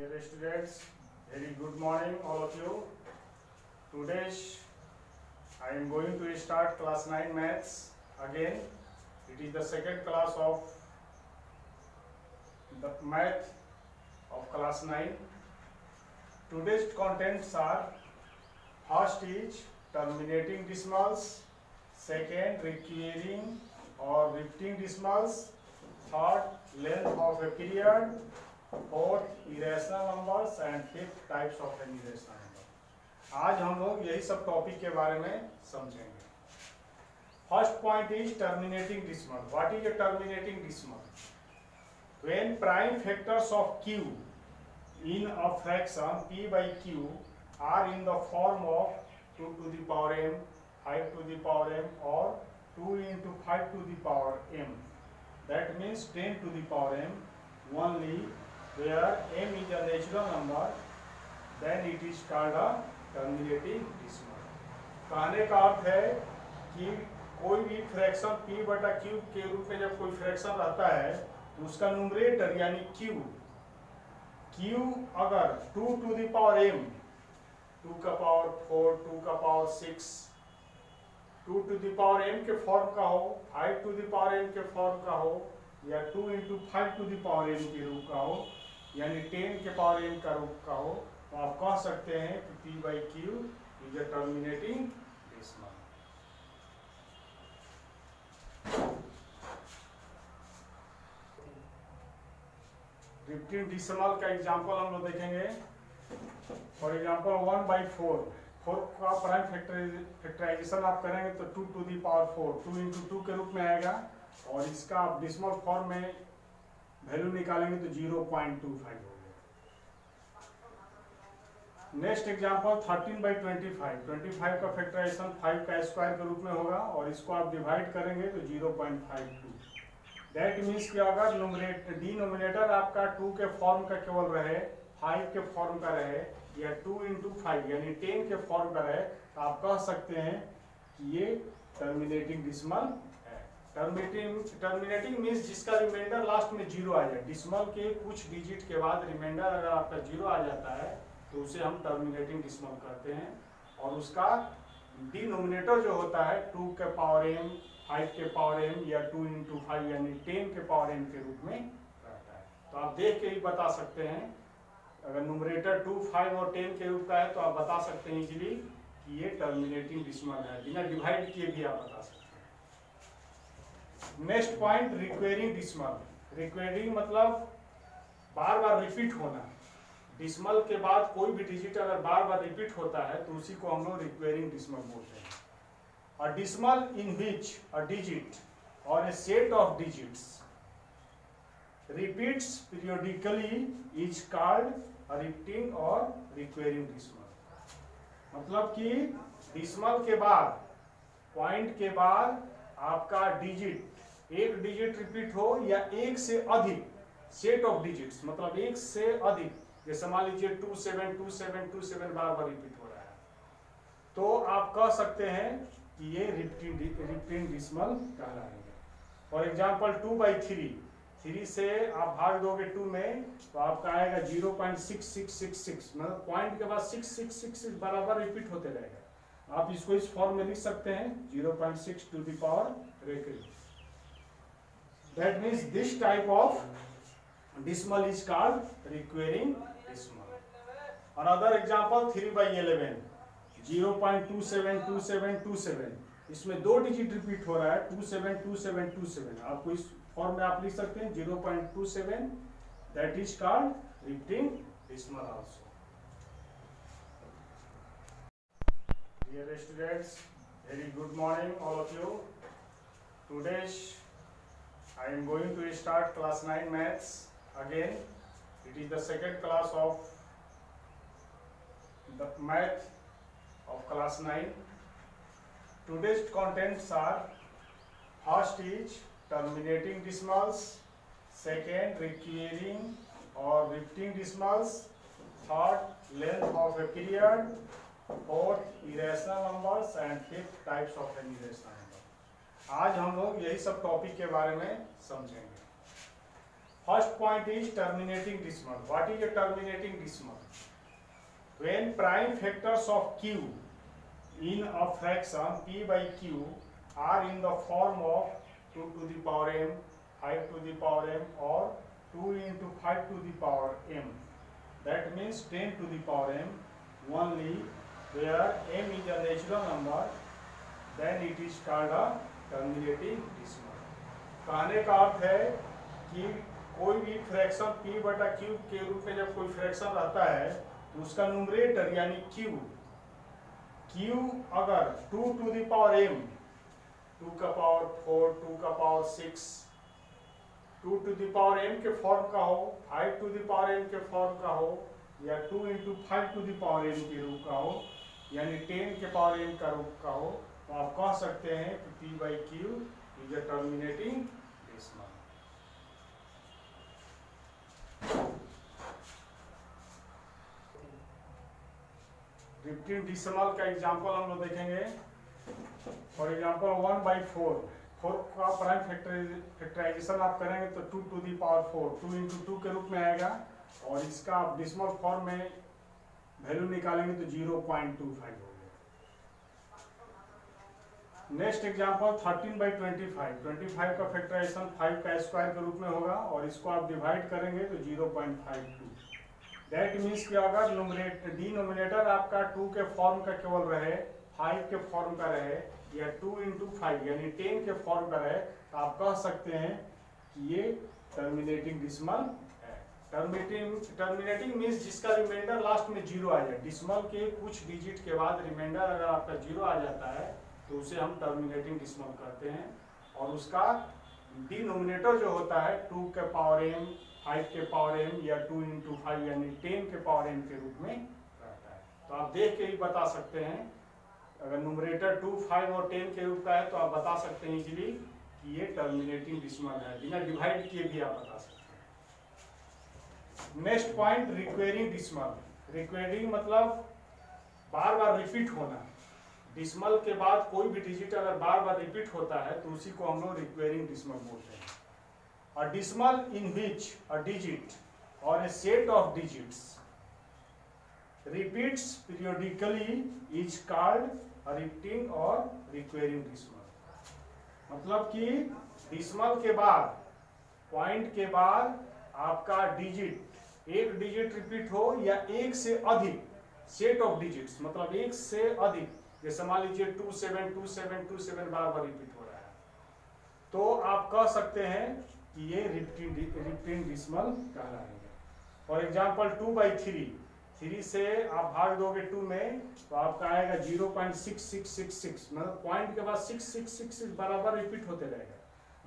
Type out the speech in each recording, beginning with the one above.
Dear students, very good morning all of you. Today I am going to start class 9 maths again. It is the second class of the math of class 9. Today's contents are: first is terminating decimals, second recurring or repeating decimals, third length of a period, fourth irrational numbers and fifth types of an irrational number. आज हम लोग यही सब topic के बारे में समझेंगे. First point is terminating decimal. What is a terminating decimal? When prime factors of q in a fraction p by q are in the form of 2 to the power m, 5 to the power m or 2 into 5 to the power m. That means 10 to the power m only where m is a natural number, then it is called a terminating decimal. कहने का अर्थ है कि कोई भी fraction p बटा q के रूप में जब कोई फ्रैक्शन रहता है तो उसका न्यूमरेटर यानी q अगर 2 to the power m, 2 का पावर 4, 2 का power 6, 2 to the power m के फॉर्म का हो, 5 to the power m के फॉर्म का हो या 2 into 5 to the power m के रूप का हो यानी 10 के पावर m का रूप का हो, तो आप कह सकते हैं कि p by q is a terminating decimal. Repeating decimal का एग्जांपल हम लोग देखेंगे. फॉर एग्जांपल 1/4 का प्राइम फैक्टराइजेशन आप करेंगे तो 2 to the power 4 2 into 2 के रूप में आएगा और इसका आप डेसिमल फॉर्म में वैल्यू निकालेंगे तो 0.25 हो गया. Next example 13/25. 25 का फैक्टराइजेशन 5 का स्क्वायर के रूप में होगा और इसको आप डिवाइड करेंगे तो 0.52. दैट मीन्स कि अगर डिनोमिनेटर आपका 2 के फॉर्म का केवल रहे, 5 के फॉर्म का रहे या 2 into 5 यानी 10 के फॉर्म का रहे तो आप कह सकते हैं कि ये टर्मिनेटिंग डेसिमल है. टर्मिनेटिंग मीन्स जिसका रिमाइंडर लास्ट में 0 आ जाए. डेसिमल के कुछ डिजिट के बाद रिमाइंडर अगर आपका 0 आ जाता है तो उसे हम टर्मिनेटिंग डेसिमल कहते हैं और उसका डिनोमिनेटर जो होता है 2 के पावर m, 5 के पावर m या 2 into 5 यानी 10 के पावर m के रूप में रहता है. तो आप देख के ही बता सकते हैं अगर न्यूमरेटर 2, 5 और 10 के रूप का है तो आप बता सकते हैं इजीली कि ये टर्मिनेटिंग डेसिमल है. बिना डिवाइड किए भी आप बता सकते हैं. Next point recurring decimal. Recurring मतलब बार बार रिपीट होना. डेसिमल के बाद कोई भी डिजिट अगर बार बार रिपीट होता है तो उसी को हम लोग रिक्वेरिंग डेसिमल बोलते हैं. A decimal in which a digit or a set of digits repeats periodically is called a repeating or recurring decimal. मतलब कि डेसिमल के बाद, पॉइंट के बाद आपका डिजिट, एक डिजिट रिपीट हो या एक से अधिक सेट ऑफ डिजिट्स, मतलब एक से अधिक, जैसे मान लीजिए 272727 बार बार रिपीट हो रहा है तो आप कह सकते हैं कि ये रिपीटिंग डेसिमल कहलाएंगे. फॉर एग्जांपल 2/3, 3 से आप भाग दोगे 2 में तो आपका आएगा 0.6666, मतलब पॉइंट के बाद 6666 बराबर रिपीट होते रहेगा. आप इसको इस फॉर्म में लिख सकते हैं 0.6 to the power recurring. That means this type of decimal is called recurring decimal. Another example 3/11, 0.272727. इसमें 2 डिजिट रिपीट हो रहा है 272727. आपको इस फॉर्म में आप लिख सकते हैं 0.27. That is called repeating decimal also. Dear students, very good morning all of you. Today I am going to start class 9 maths again. It is the second class of the math of class 9. Today's contents are: first is terminating decimals, second recurring or repeating decimals, third length of a period, fourth irrational numbers and fifth types of an irrational number. आज हम लोग यही सब topic के बारे में समझेंगे. First point is terminating decimal. What is a terminating decimal? When prime factors of q in a fraction p by q are in the form of 2 to the power m, 5 to the power m, or 2 into 5 to the power m. That means 10 to the power m only where m is a natural number, then it is called a terminating decimal. कहने का अर्थ है कि कोई भी fraction p बटा q के रूप में जब कोई फ्रैक्शन रहता है तो उसका न्यूमरेटर यानी q अगर 2 to the power m, 2 का पावर 4, 2 का power 6, 2 to the power m के फॉर्म का हो, 5 to the power m के फॉर्म का हो, या 2 into 5 to the power m के रूप का हो, यानी 10 के पावर m का रूप का हो, तो आप कह सकते हैं कि p by q is a terminating decimal. Repeating decimal का एग्जांपल हम लोग देखेंगे. फॉर एग्जांपल 1/4, 4 का प्राइम फैक्टराइजेशन आप करेंगे तो 2 to the power 4, 2 into 2 के रूप में आएगा, और इसका आप डेसिमल फॉर्म में वैल्यू निकालेंगे तो 0.25 हो गया. नेक्स्ट एग्जांपल 13/25, 25 का फैक्टराइजेशन 5 का स्क्वायर के रूप में होगा, और इसको आप डिवाइड करेंगे तो 0.52. दैट मीन्स कि अगर डिनोमिनेटर आपका 2 के फॉर्म का केवल रहे, 5 के फॉर्म का रहे, या 2 into 5 यानी 10 के फॉर्म का रहे, तो आप कह सकते हैं कि ये टर्मिनेटिंग डेसिमल है. टर्मिनेटिंग मीन्स जिसका रिमाइंडर लास्ट में 0 आ जाए. डेसिमल के कुछ डिजिट के बाद रिमाइंडर अगर आपका 0 आ जाता है तो उसे हम टर्मिनेटिंग डेसिमल कहते हैं, और उसका डिनोमिनेटर जो होता है 2 के पावर m, 5 के पावर m, या 2 into 5 यानी 10 के पावर m के रूप में रहता है. तो आप देख के ही बता सकते हैं, अगर न्यूमरेटर 2, 5 और 10 के रूप का है तो आप बता सकते हैं इजीली कि ये टर्मिनेटिंग डेसिमल है, बिना डिवाइड किए भी आप बता सकते हैं. Next point recurring decimal. Recurring मतलब बार बार रिपीट होना. डेसिमल के बाद कोई भी डिजिट अगर बार बार रिपीट होता है तो उसी को हम लोग रिक्वेरिंग डेसिमल बोलते हैं. A decimal in which a digit or a set of digits repeats periodically is called a repeating or recurring decimal. मतलब कि डेसिमल के बाद, पॉइंट के बाद आपका डिजिट, एक डिजिट रिपीट हो या एक से अधिक सेट ऑफ डिजिट्स, मतलब एक से अधिक, जैसे मान लीजिए 272727 बार बार रिपीट हो रहा है, तो आप कह सकते हैं कि ये रिपीटिंग डेसिमल कहलाएगा. फॉर एग्जांपल 2/3, 3 से आप भाग दोगे 2 में तो आपका आएगा 0.6666, मतलब पॉइंट के बाद 6666 बराबर रिपीट होते रहेगा.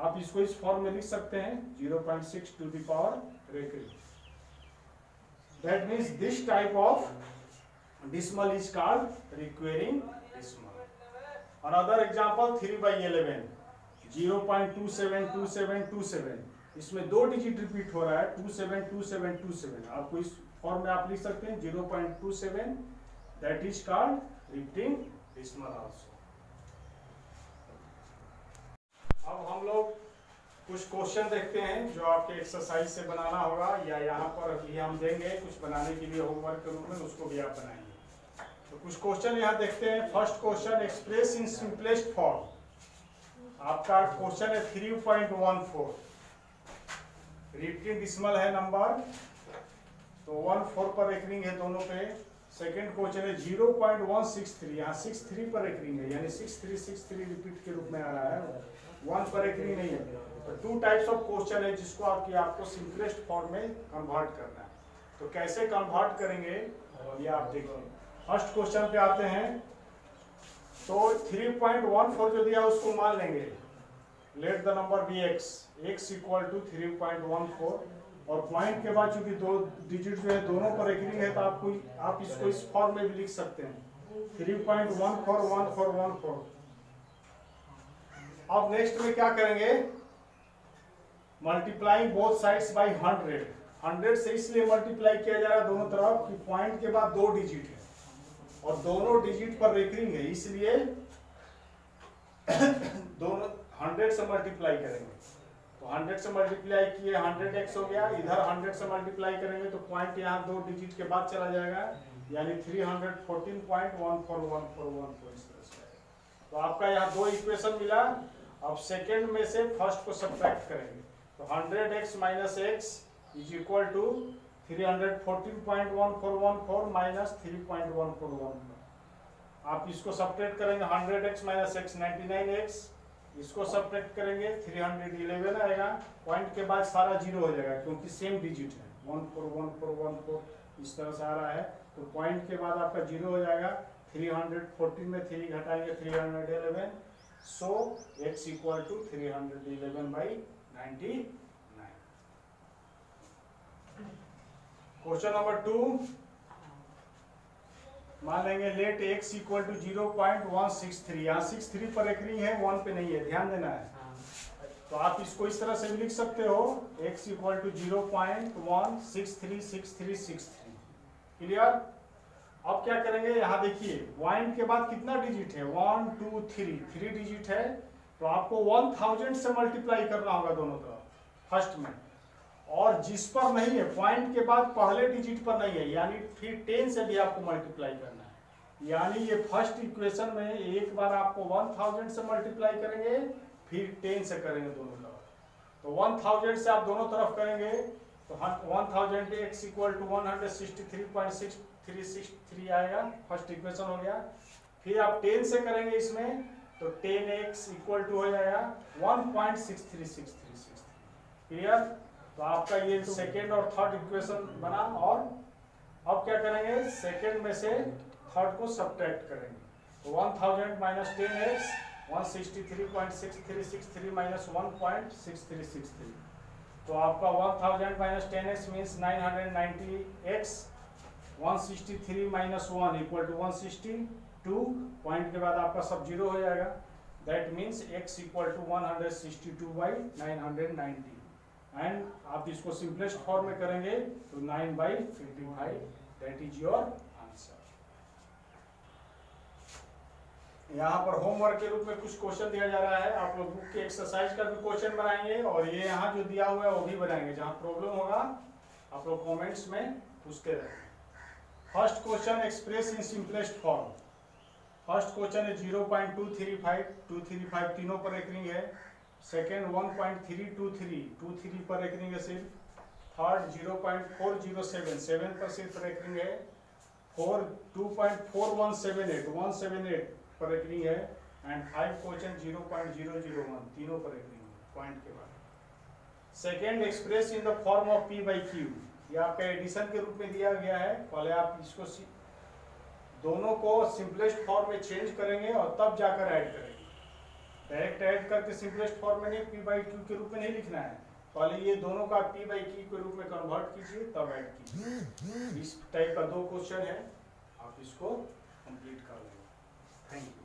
आप इसको इस फॉर्म में लिख सकते हैं 0.6 to the power recurring. That means this type of decimal is called recurring decimal. Another example 3/11, 0.272727. इसमें 2 डिजिट रिपीट हो रहा है, 272727. आपको इस फॉर्म में आप लिख सकते हैं 0.27. That is called repeating decimal also. अब हम लोग कुछ क्वेश्चन देखते हैं जो आपके एक्सरसाइज से बनाना होगा, या यहाँ पर भी हम देंगे कुछ बनाने के लिए होमवर्क के रूप में, उसको भी आप बनाएंगे. तो कुछ क्वेश्चन यहाँ देखते हैं. First question, express in simplest form. आपका क्वेश्चन है 3.14. रिपीटिंग डेसिमल है नंबर, तो 14 पर रेकरिंग है दोनों पे. सेकंड क्वेश्चन है 0.163, यहाँ 63 पर रेकरिंग है, यानी 6363 रिपीट के रूप में आ रहा है, 1 पर रेकरिंग नहीं है. तो 2 टाइप्स ऑफ क्वेश्चन है जिसको आपको सिंपलेस्ट फॉर्म में कन्वर्ट करना है. तो कैसे कन्वर्ट करेंगे ये आप देखिए. फर्स्ट क्वेश्चन पे आते हैं. तो 3.14 जो दिया उसको मान लेंगे, let the number be x, x equal to 3.14, और पॉइंट के बाद चूंकि 2 डिजिट जो है दोनों पर रेकरिंग है तो आप इसको इस फॉर्म में भी लिख सकते हैं 3.141414. अब नेक्स्ट में क्या करेंगे, मल्टीप्लाइंग बोथ साइड्स बाय 100. 100 से इसलिए मल्टीप्लाई किया जा रहा है दोनों तरफ कि पॉइंट के बाद 2 डिजिट है और दोनों डिजिट पर रेकरिंग है, इसलिए दोनों 100 से मल्टीप्लाई करेंगे. तो 100 से मल्टीप्लाई किए 100x हो गया, इधर 100 से मल्टीप्लाई करेंगे तो पॉइंट यहाँ 2 डिजिट के बाद चला जाएगा, यानी 314.141414 इस तरह से आएगा। तो आपका यहाँ 2 इक्वेशन मिला। अब सेकेंड में से फर्स्ट को सब्ट्रैक्ट करेंगे, तो 100x minus x is equal to 314.1414 minus 3.1414। आप इसको सब्ट्रैक्ट करेंगे, 100x माइनस x 99x, इसको सब्ट्रैक्ट करेंगे 311 आएगा, पॉइंट के बाद सारा जीरो हो जाएगा क्योंकि सेम डिजिट है, 141414 इस तरह से आ रहा है। तो पॉइंट के बाद आपका जीरो हो जाएगा, 314 में 3 घटाएंगे 311, so x equal to 311/99। Question number 2, मान लेंगे लेट x इक्वल टू 0.163, यहाँ 63 पर एकरिंग है, 1 पे नहीं है, ध्यान देना है। तो आप इसको इस तरह से भी लिख सकते हो, x इक्वल टू 0.1636363। क्लियर? अब क्या करेंगे, यहाँ देखिए पॉइंट के बाद कितना डिजिट है, 1 2 3 डिजिट है, तो आपको 1000 से मल्टीप्लाई करना होगा दोनों तरफ फर्स्ट में, और जिस पर नहीं है पॉइंट के बाद पहले डिजिट पर नहीं है, यानी फिर 10 से भी आपको मल्टीप्लाई करना है। यानी ये फर्स्ट इक्वेशन में एक बार आपको 1000 से मल्टीप्लाई करेंगे, फिर 10 से करेंगे दोनों तरफ। तो 1000 से आप दोनों तरफ करेंगे तो 1000 x इक्वल टू 163.6363 आएगा, फर्स्ट इक्वेशन हो गया। फिर आप 10 से करेंगे इसमें तो 10x इक्वल टू हो जाएगा 1.636363। क्लियर? तो आपका ये सेकेंड और थर्ड इक्वेशन बना। और अब क्या करेंगे, सेकेंड में से थर्ड को सब्ट्रैक्ट करेंगे, तो 1000 माइनस 10x 163.6363 माइनस 1.6363, तो आपका 1000 minus 10x means 990x, 163 minus 1 equal to 162, point के बाद आपका सब जीरो हो जाएगा, that means x equal to 162/990, and आप इसको सिंपलेस्ट फॉर्म में करेंगे तो 9/55, दैट इज योर आंसर। यहाँ पर होमवर्क के रूप में कुछ क्वेश्चन दिया जा रहा है, आप लोग बुक के एक्सरसाइज का भी क्वेश्चन बनाएंगे और ये यहाँ जो दिया हुआ है वो भी बनाएंगे, जहाँ प्रॉब्लम होगा आप लोग कमेंट्स में पूछते रहेंगे। First question, express in simplest form. First question है 0.235 235 तीनों पर एकरिंग है। सेकेंड 1.323 23 पर एकरिंग है सिर्फ। थर्ड 0.407 7 पर सिर्फ एकरिंग है। 2.4178 178 पर एकरिंग है। एंड 5 क्वेश्चन 0.001 तीनों पर एकरिंग है पॉइंट के बाद। Second, express in the form of P by Q, ये आपका एडिशन के रूप में दिया गया है। पहले आप इसको दोनों को सिंपलेस्ट फॉर्म में चेंज करेंगे और तब जाकर ऐड करेंगे। डायरेक्ट ऐड करके सिंपलेस्ट फॉर्म में नहीं, P by Q के रूप में नहीं लिखना है, पहले ये दोनों का P by Q के रूप में कन्वर्ट कीजिए तब ऐड कीजिए। इस टाइप का 2 क्वेश्चन है, आप इसको कंप्लीट कर लेंगे। Thank you.